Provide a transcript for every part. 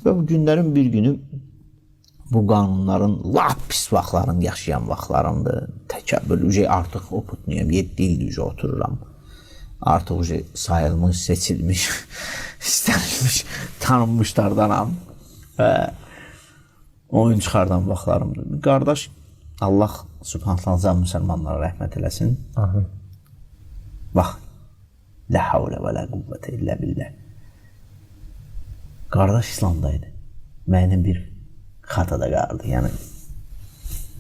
Və bu günlərin bir günü bu qanunların lap pis vaxtların yaşayan vaxtlarımdır. Təkəbbür, artıq oputnuyum, 7 ildir otururam. Artıq sayılmış, seçilmiş, istənilmiş, tanınmışlardanam və oyun çıxardan vaxtlarımdır. Qardaş, Allah subhanallah müsəlmanlara rəhmət eləsin. Amin. Bax, la havlə və la quvvətə illə billah. Qardaş İslamdaydı. Mənim bir xatada qaldı, yəni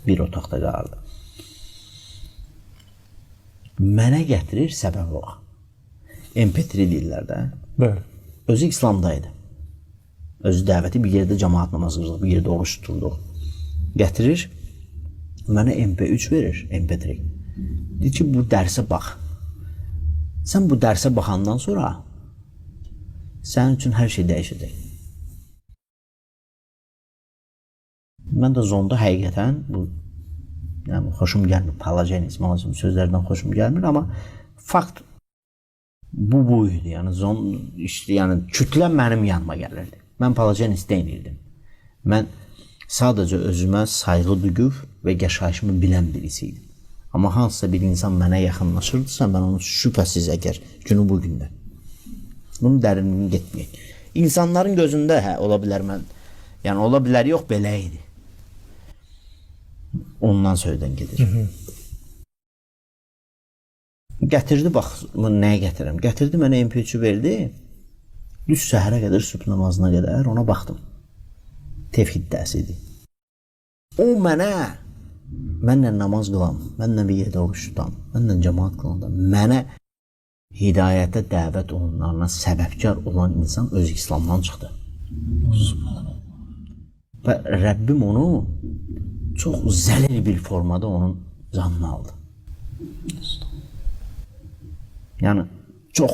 bir otaqda qaldı. Mənə gətirir səbəb ola. MP3 deyirlər də. Bəli. Özü İslamdaydı. Özü dəvəti bir yerdə cəmaat namazı qılırıq, bir yerdə oruç tuturduq. Gətirir, mənə MP3 verir, MP3. Deyir ki, bu dərsə bax. Sən bu dərsə baxandan sonra sənin üçün hər şey dəyişəcək. Mən də zonda həqiqətən bu xoşum gəlmir, palajenizm sözlərdən xoşum gəlmir, amma fakt bu buydu. Yəni kütlə mənim yanıma gəlirdi. Mən palajenist deyildim. Mən sadəcə özümə sayğı duyub və yaşayışımı bilən birisiydim. Amma hansısa bir insan mənə yaxınlaşırdısa, mən onu şübhəsiz əgər günü bugündə. Bunun dərinliğini getməyək. İnsanların gözündə ola bilər mən, yəni ola bilər yox, belə idi. Ondan sözdən gedir. Gətirdi, bax, nəyə gətirirəm? Gətirdi, mənə MP3 verdi. Düz səhərə qədər, sübh namazına qədər ona baxdım. Tevhid dərsidir. O mənlə namaz qılan, mənlə bir yerdə oruç tutan, mənlə cəmaat qılanda, mənə hidayətə dəvət olunlarına səbəbkar olan insan öz İslamdan çıxdı. Və Rəbbim onu çox zəlil bir formada onun canını aldı. Yəni, çox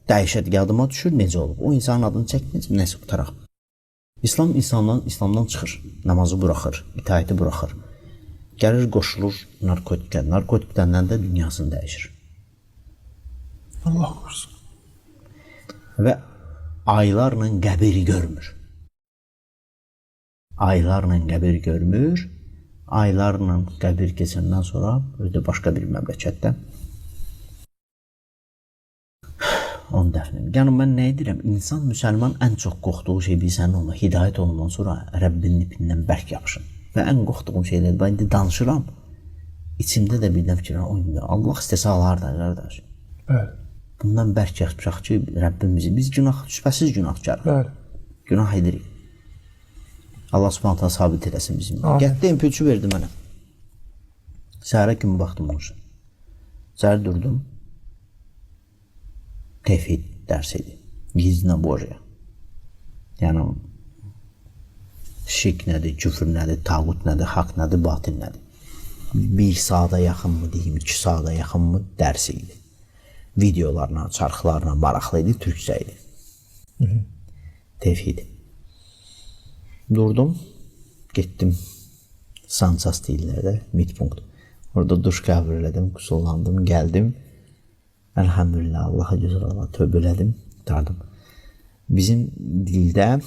dəhşət yadıma düşür, necə olub. O insanın adını çəkməyəcəm, nəsə qutaraq. İslam İslamdan çıxır, namazı buraxır, itaəti buraxır. Gəlir, qoşulur narkotikə. Narkotikdən də dünyasını dəyişir. Allah qorusun. Və aylarla qəbiri görmür. Aylarla qəbir görmür. Aylarla qəbir keçəndən sonra özü başqa bir məmləkətdə onu dəfn edir. Yəni mən nə edirəm? İnsan, müsəlman ən çox qorxduğu şey bilsən olma. Hidayət olundan sonra Rəbbinin ipindən bərk yapışın. Və ən qorxduğum şeylər, ben indi danışıram. İçimdə də birdən fikirlər, Allah istəsə alar da, qardaş. Bəli. Bundan bərk yapışaq ki, Rəbbim bizi, biz günah, şübhəsiz günahkarıq. Bəli. Günah edirik. Allah subhanətə sabit eləsin bizim. Gətdi MP3 verdi mənə. Səhərə kimi baxdım onun üçün. Səhər durdum. Tevhid dərsiydi. Gizinə Boja. Yəni, şirk nədir, küfür nədir, tağut nədir, haqq nədir, batil nədir? 1 saata yaxın mı deyim, 2 saata yaxın mı dərsi idi. Videolarla, çarxlarla maraqlı idi, türkcə idi. Tevhid. Durdum, getdim Sansas deyirlərdə, midpunkt. Orada duş qəbul elədim, qusullandım, gəldim. Elhamdülillah, Allaha gözəl Allah, tövbə elədim, tutardım. Bizim dildə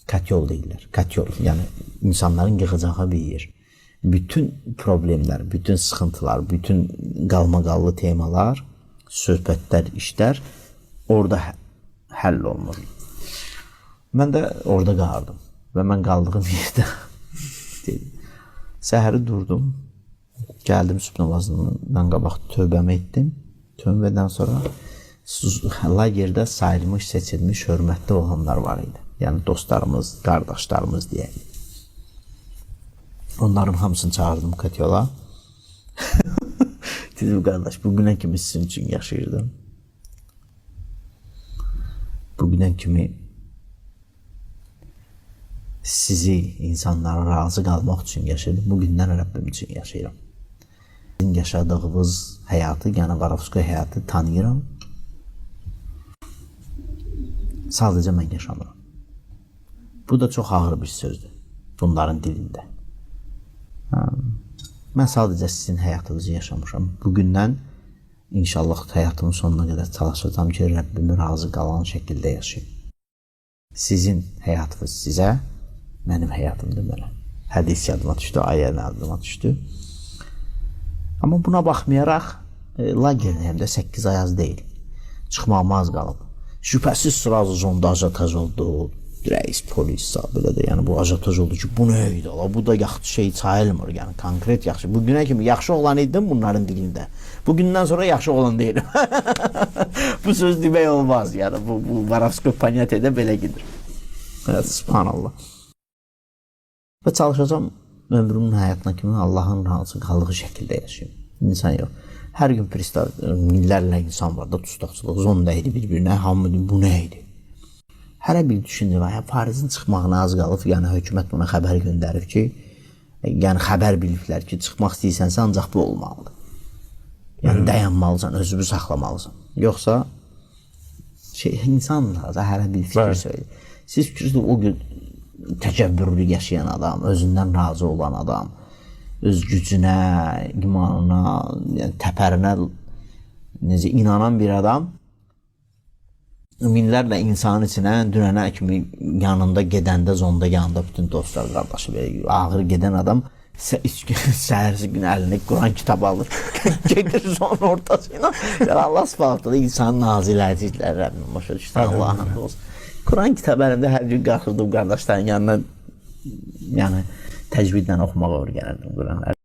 katyol deyirlər. Katyol, yəni insanların yığıcağı bir yer. Bütün problemlər, bütün sıxıntılar, bütün qalmaqallı temalar, söhbətlər, işlər orada həll olunur. Mən də orada qaldım və mən qaldığım yerdə səhəri durdum, gəldim sübh namazından qabaq tövbəmi etdim. Tövbədən sonra lagerdə sayılmış, seçilmiş, hörmətli olanlar var idi. Yəni dostlarımız, qardaşlarımız deyək. Onların hamısını çağırdım katyola. Dedim, qardaş, bugünə kimi sizin üçün yaşayırdım. Bugünə kimi sizi, insanlara razı qalmaq üçün yaşayırdım. Bugündən Rəbbim üçün yaşayıram. Sizin yaşadığınız həyatı, yəni Varovskoy həyatı tanıyıram. Sadəcə mən yaşamıram. Bu da çox ağır bir sözdür bunların dilində. Mən sadəcə sizin həyatınızı yaşamışam. Bugündən inşallah həyatımın sonuna qədər çalışacağam ki, Rəbbimi razı qalan şəkildə yaşayım. Sizin həyatınız sizə, mənim həyatım da mənə. Hədis yadıma düşdü, ayə yadıma düşdü. Amma buna baxmayaraq, lagerin həm də 8 ay az deyil. Çıxmağıma az qalıb. Şübhəsiz sırası zonda ajataj oldu. Reis, polis, belə də, yəni bu ajataj oldu ki, bu nə idi ola, bu da yaxşı şey sayılmır, yəni konkret yaxşı. Bugünə kimi yaxşı olan idim bunların dilində. Bugündən sonra yaxşı olan deyiləm. Bu söz demək olmaz, yəni bu varovskop ponyatiyada belə gedir. Evet, subhanallah. Və çalışacağım ömrümün həyatına kimi Allahın razı qaldığı şəkildə yaşayım. İnsan yox. Hər gün pristav, minlərlə insan var da, tustaqçılıq, zonda idi bir-birinə, hamı bu nə idi? Hərə bir düşündüm, Farizin çıxmağına az qalıb, yəni hökumət buna xəbər göndərib ki, yəni xəbər biliblər ki, çıxmaq istəyirsənsə ancaq bu olmalıdır. Yəni dayanmalısan, özünü saxlamalısan. Yoxsa insanlar da hərə bir fikir söyləyir. Siz fikirsiniz, o gün təkəbbürlü yaşayan adam, özündən razı olan adam, öz gücünə, imanına, yəni təpərinə necə inanan bir adam minlərlə insanın içinə dünənə kimi yanında gedəndə, zonda yanında bütün dostlar, qardaşı belə ağır gedən adam səhərsi gün əlini Quran kitabı alır, gedir zonun ortasına. Yəni Allah subhanahu insanın naziləcilikləri Rəbbim başa düşdü, Allah'a hamd olsun. Quran kitabı əlində hər gün qalxırdım qardaşların yanına, yəni təcvidlə oxumağa öyrənirdim Quranları.